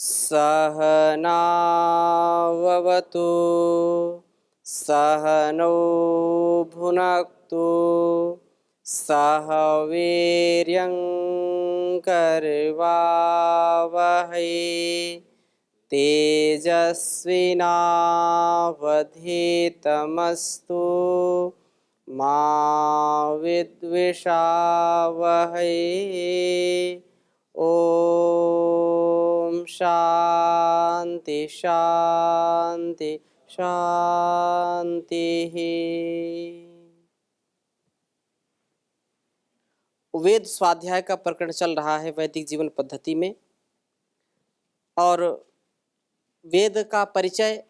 सहनाववतु सहनौ भुनक्तु सह वीर्यं करवावहै तेजस्विनावधीतमस्तु मा विद्विषावहै। ओम शांति शांति शांति। वेद स्वाध्याय का प्रकरण चल रहा है वैदिक जीवन पद्धति में, और वेद का परिचय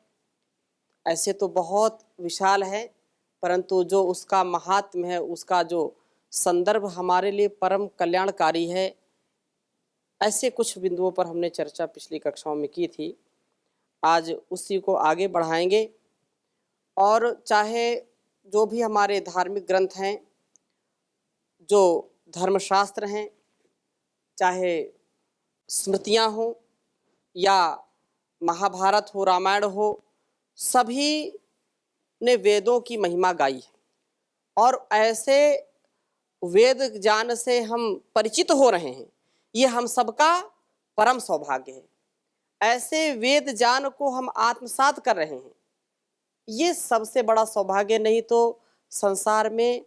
ऐसे तो बहुत विशाल है, परंतु जो उसका महात्म्य है, उसका जो संदर्भ हमारे लिए परम कल्याणकारी है, ऐसे कुछ बिंदुओं पर हमने चर्चा पिछली कक्षाओं में की थी। आज उसी को आगे बढ़ाएंगे, और चाहे जो भी हमारे धार्मिक ग्रंथ हैं, जो धर्मशास्त्र हैं, चाहे स्मृतियाँ हों या महाभारत हो, रामायण हो, सभी ने वेदों की महिमा गाई है। और ऐसे वेद ज्ञान से हम परिचित हो रहे हैं, ये हम सबका परम सौभाग्य है। ऐसे वेद ज्ञान को हम आत्मसात कर रहे हैं, ये सबसे बड़ा सौभाग्य। नहीं तो संसार में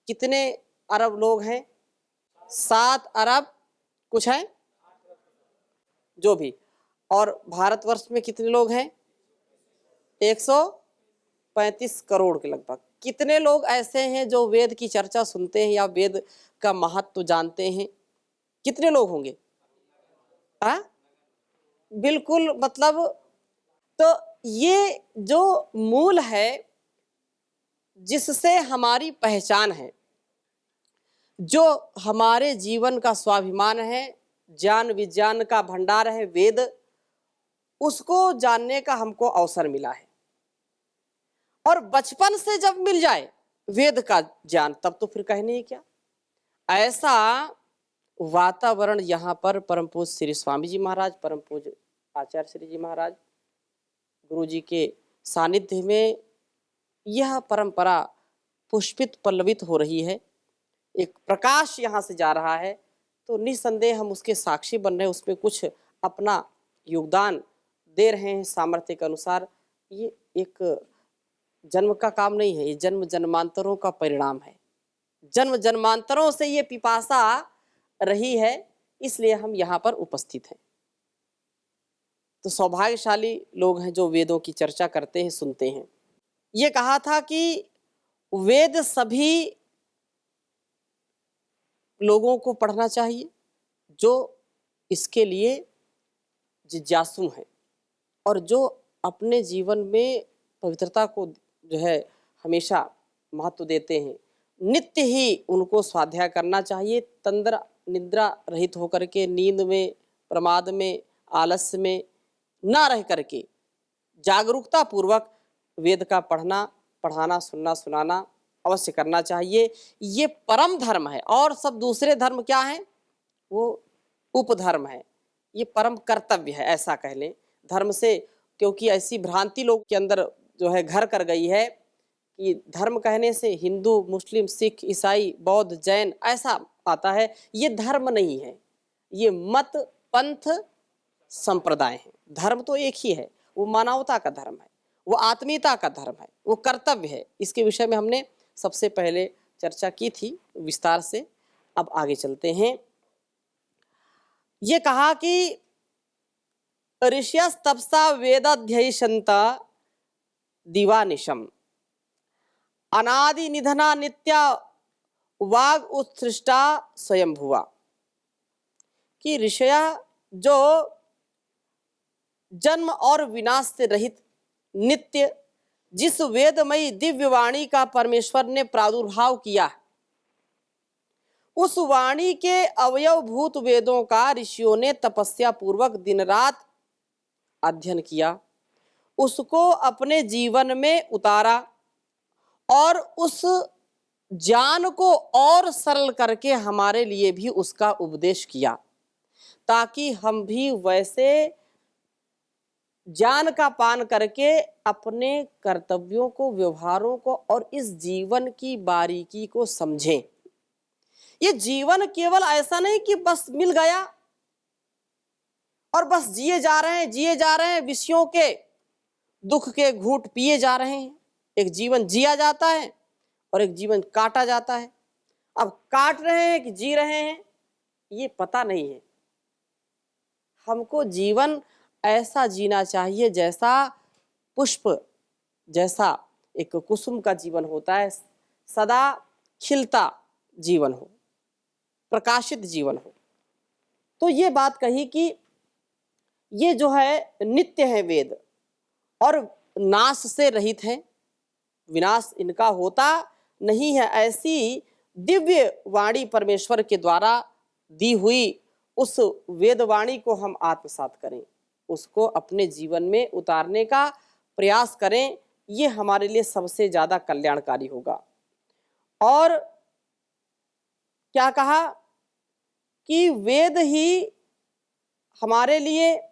कितने अरब लोग हैं? 7 अरब कुछ है जो भी। और भारतवर्ष में कितने लोग हैं? 135 करोड़ के लगभग। कितने लोग ऐसे हैं जो वेद की चर्चा सुनते हैं या वेद का महत्व जानते हैं? कितने लोग होंगे? बिल्कुल, मतलब तो ये जो मूल है जिससे हमारी पहचान है, जो हमारे जीवन का स्वाभिमान है, ज्ञान विज्ञान का भंडार है वेद, उसको जानने का हमको अवसर मिला है। और बचपन से जब मिल जाए वेद का ज्ञान, तब तो फिर कहने ही क्या। ऐसा वातावरण यहाँ पर परम पूज्य श्री स्वामी जी महाराज, परम पूज्य आचार्य श्री जी महाराज, गुरु जी के सानिध्य में यह परंपरा पुष्पित पल्लवित हो रही है। एक प्रकाश यहाँ से जा रहा है, तो निस्संदेह हम उसके साक्षी बन रहे हैं, उसमें कुछ अपना योगदान दे रहे हैं सामर्थ्य के अनुसार। ये एक जन्म का काम नहीं है, ये जन्म जन्मांतरों का परिणाम है। जन्म जन्मांतरों से ये पिपासा रही है, इसलिए हम यहाँ पर उपस्थित हैं। तो सौभाग्यशाली लोग हैं जो वेदों की चर्चा करते हैं, सुनते हैं। ये कहा था कि वेद सभी लोगों को पढ़ना चाहिए जो इसके लिए जिज्ञासु हैं और जो अपने जीवन में पवित्रता को जो है हमेशा महत्व देते हैं। नित्य ही उनको स्वाध्याय करना चाहिए, तंद्रा निद्रा रहित होकर के, नींद में, प्रमाद में, आलस्य में ना रह करके जागरूकता पूर्वक वेद का पढ़ना, पढ़ाना, सुनना, सुनाना अवश्य करना चाहिए। ये परम धर्म है, और सब दूसरे धर्म क्या हैं? वो उपधर्म है। ये परम कर्तव्य है, ऐसा कह लें धर्म से, क्योंकि ऐसी भ्रांति लोग के अंदर जो है घर कर गई है कि धर्म कहने से हिंदू, मुस्लिम, सिख, ईसाई, बौद्ध, जैन ऐसा आता है। ये धर्म नहीं है, ये मत, पंथ, संप्रदाय है। धर्म तो एक ही है, वो मानवता का धर्म है, वो आत्मीयता का धर्म है, वो कर्तव्य है। इसके विषय में हमने सबसे पहले चर्चा की थी विस्तार से। अब आगे चलते हैं। ये कहा कि ऋष्यस्तपसा वेदाध्ययिषन्ता दिवानिशम अनादि निधना नित्या वाग उत्सृष्टा स्वयंभुवा। कि ऋषया जो जन्म और विनाश से रहित नित्य जिस वेदमयी दिव्य वाणी का परमेश्वर ने प्रादुर्भाव किया, उस वाणी के अवयवभूत वेदों का ऋषियों ने तपस्या पूर्वक दिन रात अध्ययन किया, उसको अपने जीवन में उतारा और उस ज्ञान को और सरल करके हमारे लिए भी उसका उपदेश किया, ताकि हम भी वैसे ज्ञान का पान करके अपने कर्तव्यों को, व्यवहारों को और इस जीवन की बारीकी को समझें। ये जीवन केवल ऐसा नहीं कि बस मिल गया और बस जिए जा रहे हैं, जिए जा रहे हैं, विषयों के दुख के घूंट पिए जा रहे हैं। एक जीवन जिया जाता है और एक जीवन काटा जाता है। अब काट रहे हैं कि जी रहे हैं ये पता नहीं है। हमको जीवन ऐसा जीना चाहिए जैसा पुष्प, जैसा एक कुसुम का जीवन होता है, सदा खिलता जीवन हो, प्रकाशित जीवन हो। तो ये बात कही कि ये जो है नित्य है वेद और नाश से रहित है, विनाश इनका होता नहीं है। ऐसी दिव्य वाणी परमेश्वर के द्वारा दी हुई उस वेद वाणी को हम आत्मसात करें, उसको अपने जीवन में उतारने का प्रयास करें। ये हमारे लिए सबसे ज़्यादा कल्याणकारी होगा। और क्या कहा कि वेद ही हमारे लिए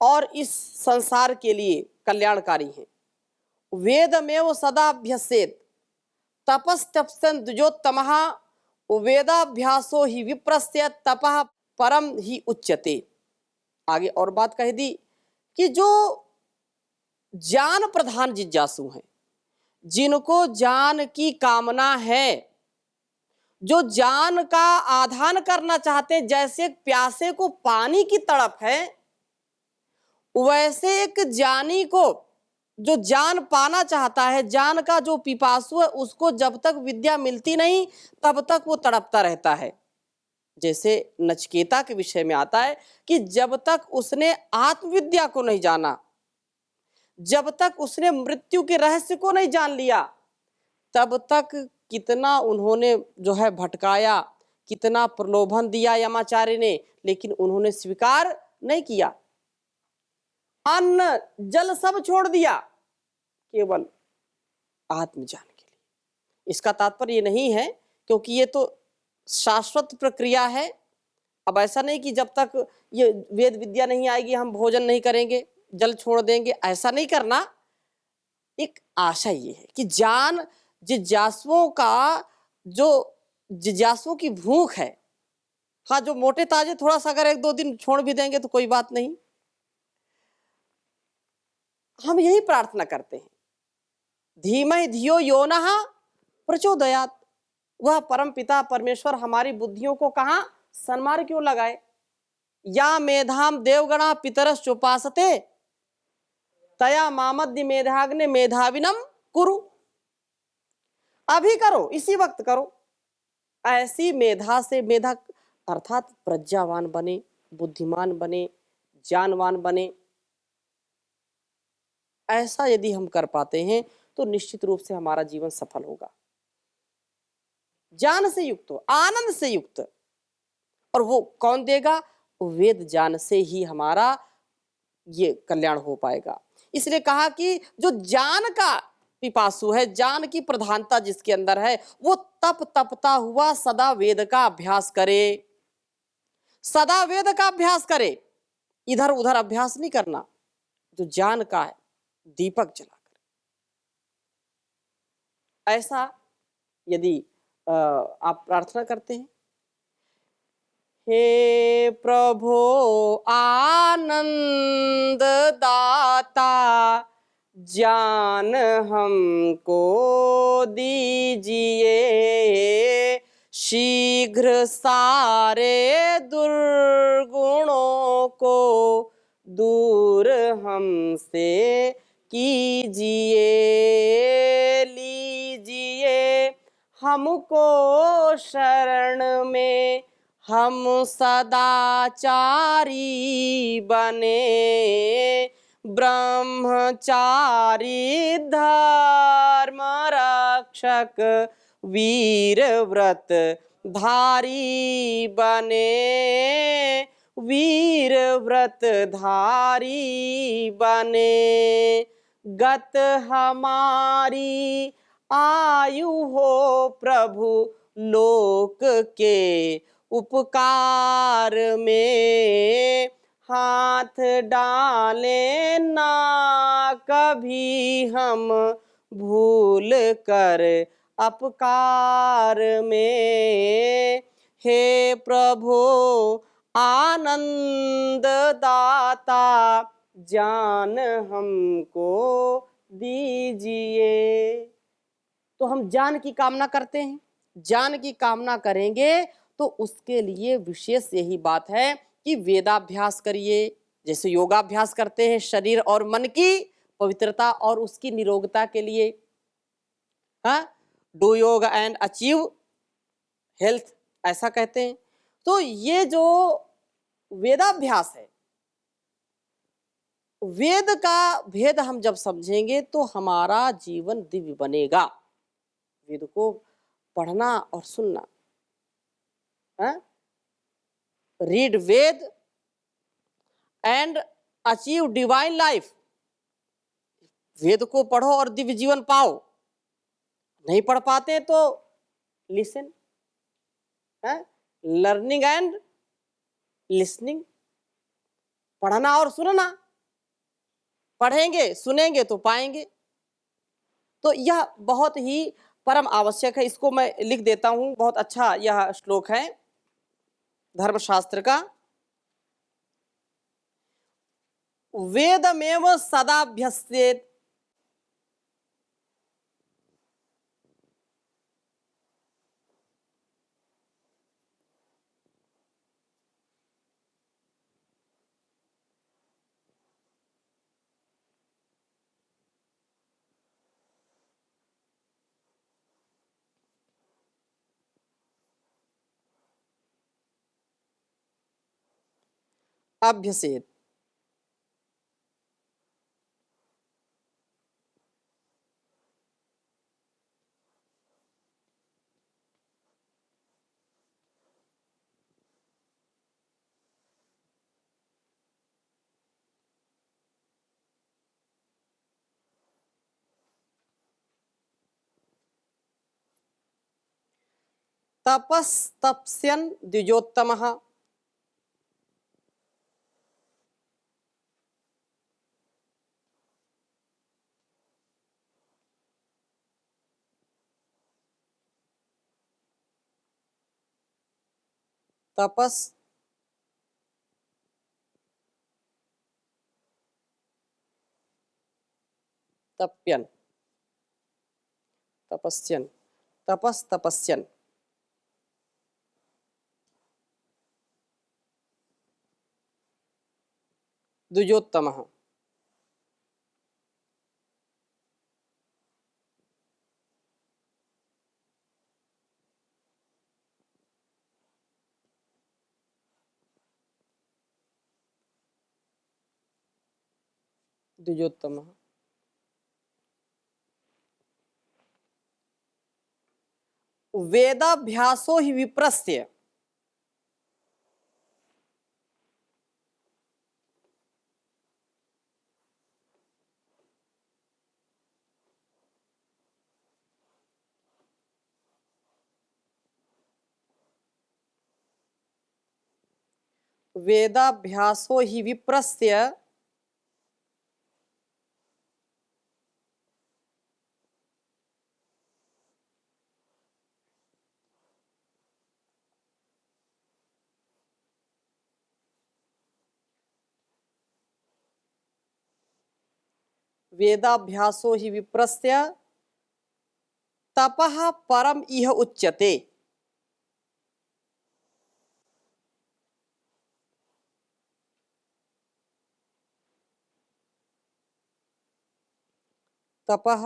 और इस संसार के लिए कल्याणकारी है। वेदमेव सदाभ्यसेत तपस्तप्सन द्विजोत्तमः वेदाभ्यासो ही विप्रस्य तपः परम ही उच्यते। आगे और बात कह दी कि जो ज्ञान प्रधान जिज्ञासु हैं, जिनको ज्ञान की कामना है, जो ज्ञान का आधान करना चाहते हैं, जैसे प्यासे को पानी की तड़प है, वैसे एक ज्ञानी को जो ज्ञान पाना चाहता है, ज्ञान का जो पिपासु है, उसको जब तक विद्या मिलती नहीं तब तक वो तड़पता रहता है। जैसे नचिकेता के विषय में आता है कि जब तक उसने आत्मविद्या को नहीं जाना, जब तक उसने मृत्यु के रहस्य को नहीं जान लिया, तब तक कितना उन्होंने जो है भटकाया, कितना प्रलोभन दिया यमाचार्य ने, लेकिन उन्होंने स्वीकार नहीं किया। अन्न जल सब छोड़ दिया केवल आत्मज्ञान के लिए। इसका तात्पर्य ये नहीं है, क्योंकि ये तो शाश्वत प्रक्रिया है। अब ऐसा नहीं कि जब तक ये वेद विद्या नहीं आएगी हम भोजन नहीं करेंगे, जल छोड़ देंगे, ऐसा नहीं करना। एक आशा ये है कि ज्ञान जिज्ञासुओं का, जो जिज्ञासुओं की भूख है, हाँ जो मोटे ताजे थोड़ा सा अगर 1-2 दिन छोड़ भी देंगे तो कोई बात नहीं। हम यही प्रार्थना करते हैं, धीमहि धियो यो नः प्रचोदयात्। वह परम पिता परमेश्वर हमारी बुद्धियों को कहाँ सन्मार्ग क्यों लगाए। या मेधाम देवगणा पितरश्चोपासते तया मामद्य मेधाग्ने मेधाविनम कुरु। अभी करो, इसी वक्त करो। ऐसी मेधा से, मेधा अर्थात प्रज्ञावान बने, बुद्धिमान बने, ज्ञानवान बने। ऐसा यदि हम कर पाते हैं तो निश्चित रूप से हमारा जीवन सफल होगा, ज्ञान से युक्त हो, आनंद से युक्त। और वो कौन देगा? वेद ज्ञान से ही हमारा ये कल्याण हो पाएगा। इसलिए कहा कि जो ज्ञान का पिपासु है, ज्ञान की प्रधानता जिसके अंदर है, वो तप तपता हुआ सदा वेद का अभ्यास करे, सदा वेद का अभ्यास करे, इधर उधर अभ्यास नहीं करना। जो ज्ञान का है दीपक जलाकर, ऐसा यदि आप प्रार्थना करते हैं, हे प्रभो आनंद दाता ज्ञान हमको दीजिए, शीघ्र सारे दुर्गुणों को दूर हमसे कीजिए। लीजिए हमको शरण में, हम सदाचारी बने, ब्रह्मचारी धर्म रक्षक वीर व्रत धारी बने, वीर व्रत धारी बने। गत हमारी आयु हो प्रभु लोक के उपकार में, हाथ डाले ना कभी हम भूल कर अपकार में। हे प्रभु आनंद दाता जान हमको दीजिए। तो हम ज्ञान की कामना करते हैं, ज्ञान की कामना करेंगे तो उसके लिए विशेष यही बात है कि वेदाभ्यास करिए। जैसे योगाभ्यास करते हैं शरीर और मन की पवित्रता और उसकी निरोगता के लिए, हाँ, डू योग एंड अचीव हेल्थ, ऐसा कहते हैं। तो ये जो वेदाभ्यास है, वेद का भेद हम जब समझेंगे तो हमारा जीवन दिव्य बनेगा। वेद को पढ़ना और सुनना, read Veda and achieve divine life. Veda को पढ़ो और दिव्य जीवन पाओ। नहीं पढ़ पाते तो लिसन, लर्निंग एंड लिसनिंग, पढ़ना और सुनना। पढ़ेंगे सुनेंगे तो पाएंगे। तो यह बहुत ही परम आवश्यक है। इसको मैं लिख देता हूं, बहुत अच्छा यह श्लोक है धर्मशास्त्र का। वेदमेव सदाभ्यस्येत् अभ्यसेत्। तपस्तप्स्यन् द्विजोत्तमः। तपस तप्यन, तपस्यन, तपस तपस्यन, द्विजोत्तमः। द्विजोत्तमः। वेदाभ्यासो हि विप्रस्य। वेदाभ्यासो हि विप्रस्य वेदाभ्यासो हि विप्रस्य तपः परम इह उच्यते। तपः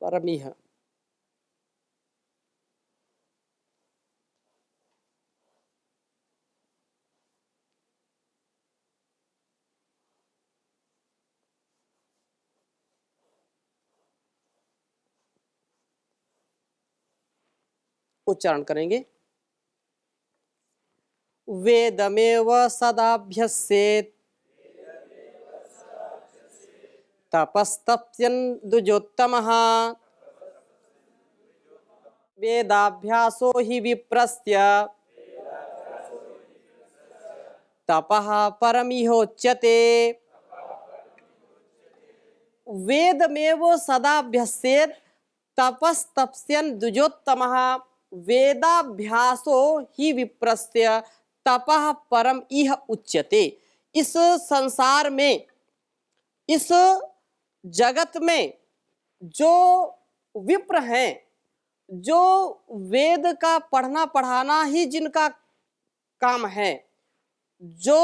परमिह। उच्चारण करेंगे। वेदमेव सदाभ्यस्येत् तपस्तप्यन् द्विजोत्तमः वेदाभ्यासो हि विप्रस्य तपः परमिहोच्यते। वेदमेव सदाभ्यस्येत् तपस्तप्यन् द्विजोत्तमः वेदाभ्यासो हि विप्रस्य तपः परम इह उच्यते। इस संसार में, इस जगत में जो विप्र हैं, जो वेद का पढ़ना पढ़ाना ही जिनका काम है, जो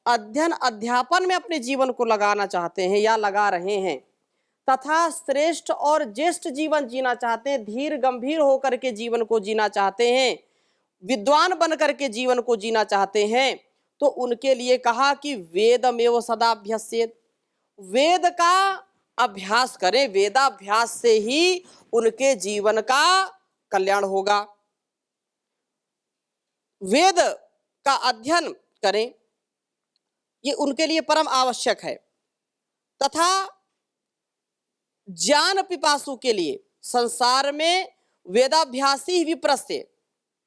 अध्ययन अध्यापन में अपने जीवन को लगाना चाहते हैं या लगा रहे हैं तथा श्रेष्ठ और ज्येष्ठ जीवन जीना चाहते हैं, धीर गंभीर होकर के जीवन को जीना चाहते हैं, विद्वान बन करके जीवन को जीना चाहते हैं, तो उनके लिए कहा कि वेदमेव सदाभ्यस्येत्, वेद का अभ्यास करें, वेदाभ्यास से ही उनके जीवन का कल्याण होगा। वेद का अध्ययन करें, ये उनके लिए परम आवश्यक है। तथा ज्ञान पिपासु के लिए संसार में वेदाभ्यासी विप्रस्य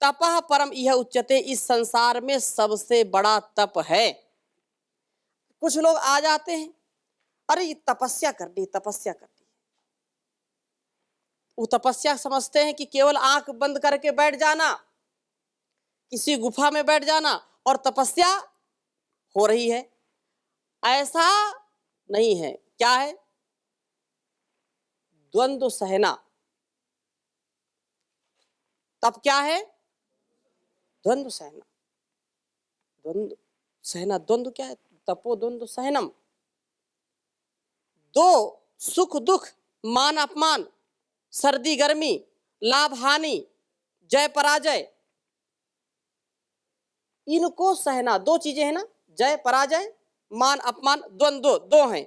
तपः परम यह उच्चते, इस संसार में सबसे बड़ा तप है। कुछ लोग आ जाते हैं, अरे ये तपस्या करनी, तपस्या करनी। वो तपस्या समझते हैं कि केवल आंख बंद करके बैठ जाना, किसी गुफा में बैठ जाना और तपस्या हो रही है। ऐसा नहीं है। क्या है? द्वंद्व सहना। तब क्या है? द्वंद्व सहना। द्वंद्व सहना, द्वंद्व क्या है? तपो द्वंद्व सहनम। दो सुख दुख, मान अपमान, सर्दी गर्मी, लाभ हानि, जय पराजय, इनको सहना। दो चीजें हैं ना, जय पराजय, मान अपमान, द्वंद्व दो हैं,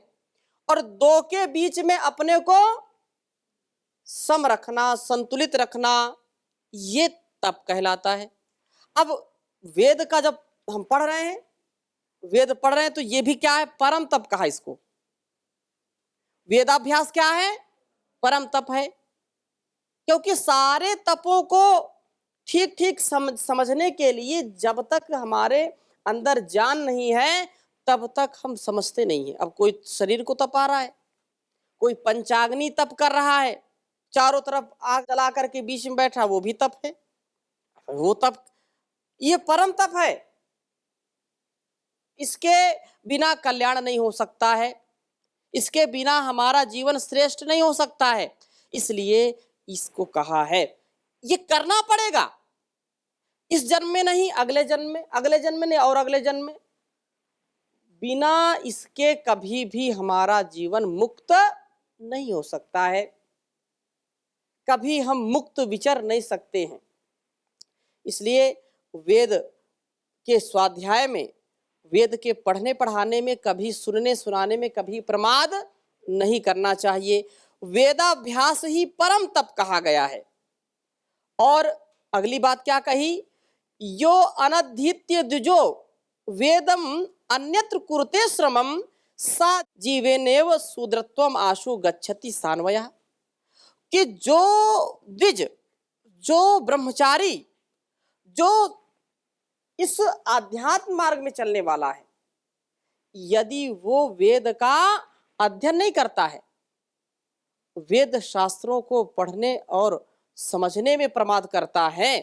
और दो के बीच में अपने को सम रखना, संतुलित रखना, ये तप कहलाता है। अब वेद का जब हम पढ़ रहे हैं, वेद पढ़ रहे हैं, तो ये भी क्या है? परम तप कहा इसको। वेदाभ्यास क्या है? परम तप है। क्योंकि सारे तपों को ठीक ठीक समझने के लिए जब तक हमारे अंदर ज्ञान नहीं है तब तक हम समझते नहीं है। अब कोई शरीर को तपा रहा है, कोई पंचाग्नि तप कर रहा है, चारों तरफ आग जला करके बीच में बैठा, वो भी तप है। वो तप, ये परम तप है। इसके बिना कल्याण नहीं हो सकता है, इसके बिना हमारा जीवन श्रेष्ठ नहीं हो सकता है। इसलिए इसको कहा है, ये करना पड़ेगा। इस जन्म में नहीं, अगले जन्म में, अगले जन्म में नहीं, और अगले जन्म में। बिना इसके कभी भी हमारा जीवन मुक्त नहीं हो सकता है, कभी हम मुक्त विचर नहीं सकते हैं। इसलिए वेद के स्वाध्याय में, वेद के पढ़ने पढ़ाने में, कभी सुनने सुनाने में कभी प्रमाद नहीं करना चाहिए। वेदाभ्यास ही परम तप कहा गया है। और अगली बात क्या कही? यो अनधीत्य द्विजो वेदम अन्यत्र कुरुते श्रमम सा जीवेनेव शूद्रत्वम आशु गच्छति सान्वयः। कि जो द्विज, जो ब्रह्मचारी, जो इस आध्यात्म मार्ग में चलने वाला है, यदि वो वेद का अध्ययन नहीं करता है, वेद शास्त्रों को पढ़ने और समझने में प्रमाद करता है,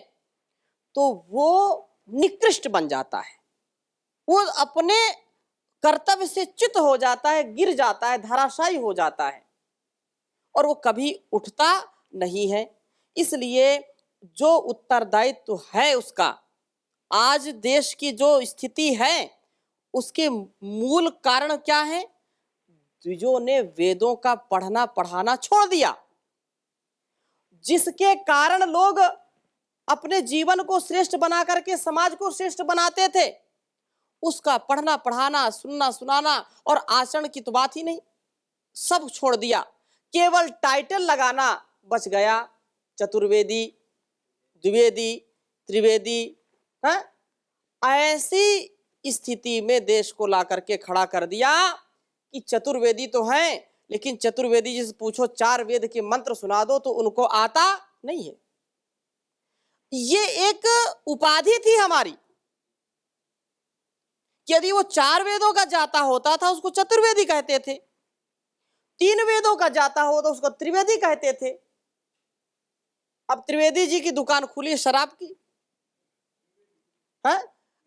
तो वो निकृष्ट बन जाता है, वो अपने कर्तव्य से च्युत हो जाता है, गिर जाता है, धराशायी हो जाता है, और वो कभी उठता नहीं है। इसलिए जो उत्तरदायित्व है उसका, आज देश की जो स्थिति है उसके मूल कारण क्या है? द्विजों ने वेदों का पढ़ना पढ़ाना छोड़ दिया, जिसके कारण लोग अपने जीवन को श्रेष्ठ बना करके समाज को श्रेष्ठ बनाते थे, उसका पढ़ना पढ़ाना, सुनना सुनाना और आचरण की तो बात ही नहीं, सब छोड़ दिया। केवल टाइटल लगाना बच गया, चतुर्वेदी, द्विवेदी, त्रिवेदी, है? ऐसी स्थिति में देश को ला करके खड़ा कर दिया कि चतुर्वेदी तो हैं, लेकिन चतुर्वेदी जी से पूछो 4 वेद के मंत्र सुना दो तो उनको आता नहीं है। ये एक उपाधि थी हमारी कि यदि वो 4 वेदों का जाता होता था उसको चतुर्वेदी कहते थे, 3 वेदों का जाता हो तो उसको त्रिवेदी कहते थे। अब त्रिवेदी जी की दुकान खुली शराब की, है,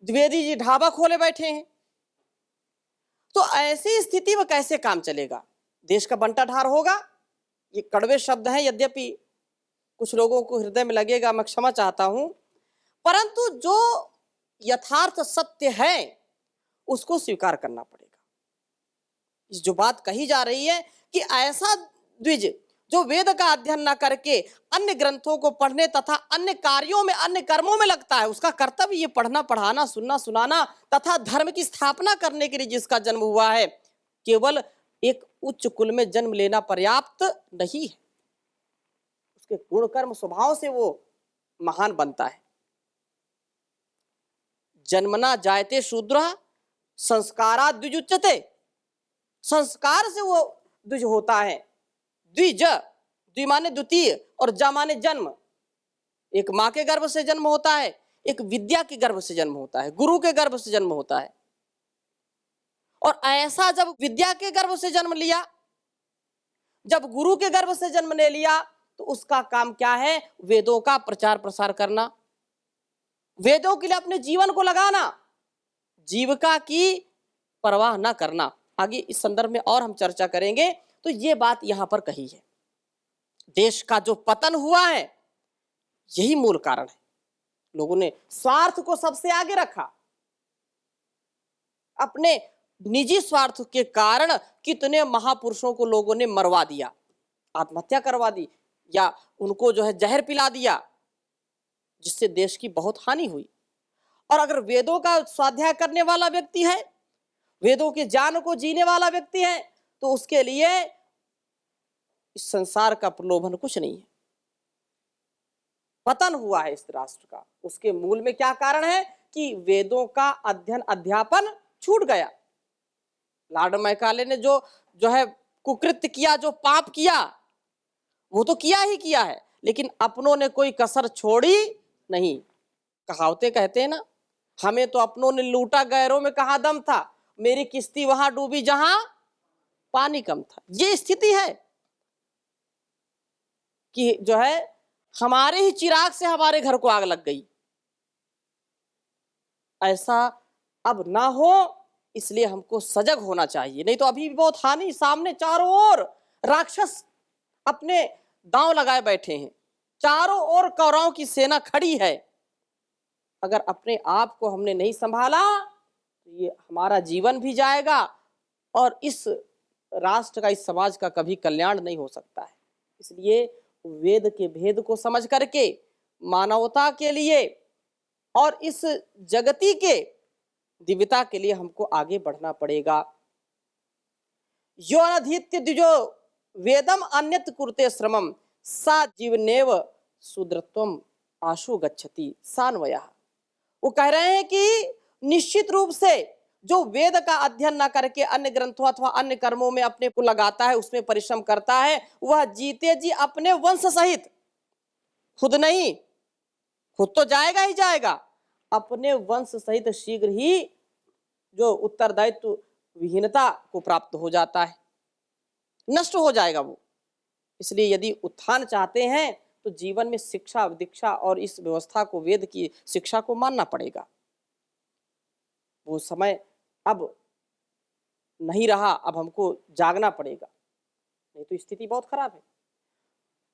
द्विवेदी जी ढाबा खोले बैठे हैं। तो ऐसी स्थिति में कैसे काम चलेगा? देश का बंटाढार होगा। ये कड़वे शब्द हैं, यद्यपि कुछ लोगों को हृदय में लगेगा, मैं क्षमा चाहता हूं, परंतु जो यथार्थ सत्य है उसको स्वीकार करना पड़ेगा। इस जो बात कही जा रही है कि ऐसा द्विज जो वेद का अध्ययन न करके अन्य ग्रंथों को पढ़ने तथा अन्य कार्यों में, अन्य कर्मों में लगता है, उसका कर्तव्य ये पढ़ना, पढ़ाना, सुनना, सुनाना तथा धर्म की स्थापना करने के लिए जिसका जन्म हुआ है, केवल एक उच्च कुल में जन्म लेना पर्याप्त नहीं है। उसके गुण कर्म स्वभाव से वो महान बनता है। जन्मना जायते शूद्र संस्कारा द्विजुच्यते, संस्कार से वो द्विज होता है। द्विज, द्वि माने द्वितीय और जा माने जन्म। एक माँ के गर्भ से जन्म होता है, एक विद्या के गर्भ से जन्म होता है, गुरु के गर्भ से जन्म होता है। और ऐसा जब विद्या के गर्भ से जन्म लिया, जब गुरु के गर्भ से जन्म ले लिया, तो उसका काम क्या है? वेदों का प्रचार प्रसार करना, वेदों के लिए अपने जीवन को लगाना, जीविका की परवाह न करना। आगे इस संदर्भ में और हम चर्चा करेंगे। तो ये बात यहां पर कही है। देश का जो पतन हुआ है यही मूल कारण है। लोगों ने स्वार्थ को सबसे आगे रखा, अपने निजी स्वार्थ के कारण कितने महापुरुषों को लोगों ने मरवा दिया, आत्महत्या करवा दी, या उनको जो है जहर पिला दिया, जिससे देश की बहुत हानि हुई। और अगर वेदों का स्वाध्याय करने वाला व्यक्ति है, वेदों के ज्ञान को जीने वाला व्यक्ति है, तो उसके लिए इस संसार का प्रलोभन कुछ नहीं है। पतन हुआ है इस राष्ट्र का, उसके मूल में क्या कारण है? कि वेदों का अध्ययन अध्यापन छूट गया। लॉर्ड मैकाले ने जो है कुकृत्य किया, जो पाप किया, वो तो किया ही किया है, लेकिन अपनों ने कोई कसर छोड़ी नहीं। कहावतें कहते हैं ना, हमें तो अपनों ने लूटा, गैरों में कहां दम था, मेरी किश्ती वहां डूबी जहां पानी कम था। ये स्थिति है कि जो है हमारे ही चिराग से हमारे घर को आग लग गई। ऐसा अब ना हो, इसलिए हमको सजग होना चाहिए। नहीं तो अभी भी बहुत हानि, सामने चारों ओर राक्षस अपने दांव लगाए बैठे हैं, चारों ओर कौरवों की सेना खड़ी है। अगर अपने आप को हमने नहीं संभाला तो ये हमारा जीवन भी जाएगा और इस राष्ट्र का, इस समाज का कभी कल्याण नहीं हो सकता है। इसलिए वेद के भेद को समझ करके मानवता के लिए और इस जगती के दिव्यता के लिए हमको आगे बढ़ना पड़ेगा। यो अनधीत्य द्विजो वेदम अन्यत कुरुते श्रमम सा जीवनेव शूद्रत्वम आशु गच्छति सान्वयः। वो कह रहे हैं कि निश्चित रूप से जो वेद का अध्ययन न करके अन्य ग्रंथों अथवा अन्य कर्मों में अपने को लगाता है, उसमें परिश्रम करता है, वह जीते जी अपने वंश सहित, खुद नहीं, खुद तो जाएगा ही जाएगा, अपने वंश सहित शीघ्र ही जो उत्तरदायित्व विहीनता को प्राप्त हो जाता है, नष्ट हो जाएगा वो। इसलिए यदि उत्थान चाहते हैं तो जीवन में शिक्षा, दीक्षा और इस व्यवस्था को, वेद की शिक्षा को मानना पड़ेगा। वो समय अब नहीं रहा, अब हमको जागना पड़ेगा, नहीं तो स्थिति बहुत खराब है।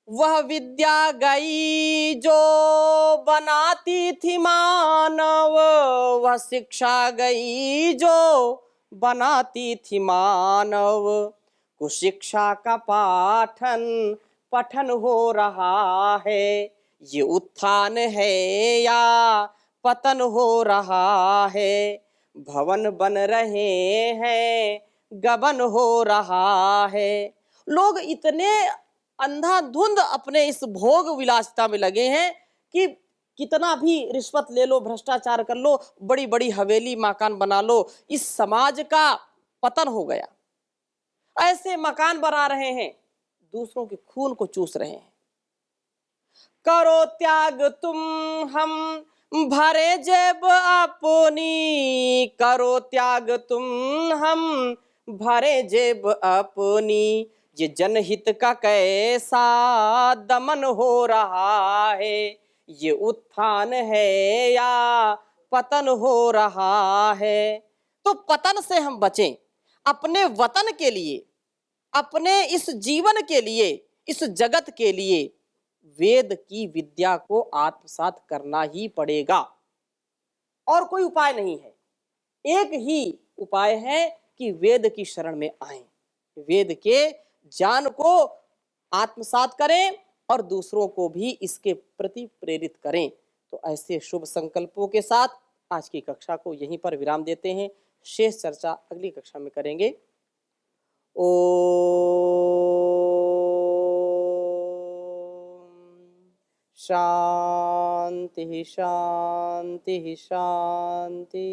वह विद्या गई जो बनाती थी मानव, वह शिक्षा गई जो बनाती थी मानव, कुशिक्षा का पाठन पठन हो रहा है, ये उत्थान है या पतन हो रहा है, भवन बन रहे हैं गबन हो रहा है। लोग इतने अंधाधुंध अपने इस भोग विलासिता में लगे हैं कि कितना भी रिश्वत ले लो, भ्रष्टाचार कर लो, बड़ी बड़ी हवेली मकान बना लो, इस समाज का पतन हो गया। ऐसे मकान बना रहे हैं, दूसरों के खून को चूस रहे हैं। करो त्याग तुम हम भरे जेब अपनी, करो त्याग तुम हम भरे जेब अपनी, ये जनहित का कैसा दमन हो रहा है, ये उत्थान है या पतन हो रहा है। तो पतन से हम बचें, अपने वतन के लिए, अपने इस जीवन के लिए, इस जगत के लिए वेद की विद्या को आत्मसात करना ही पड़ेगा, और कोई उपाय नहीं है। एक ही उपाय है कि वेद की शरण में आएं, वेद के ज्ञान को आत्मसात करें और दूसरों को भी इसके प्रति प्रेरित करें। तो ऐसे शुभ संकल्पों के साथ आज की कक्षा को यहीं पर विराम देते हैं। शेष चर्चा अगली कक्षा में करेंगे। ओ शांति शांति शांति।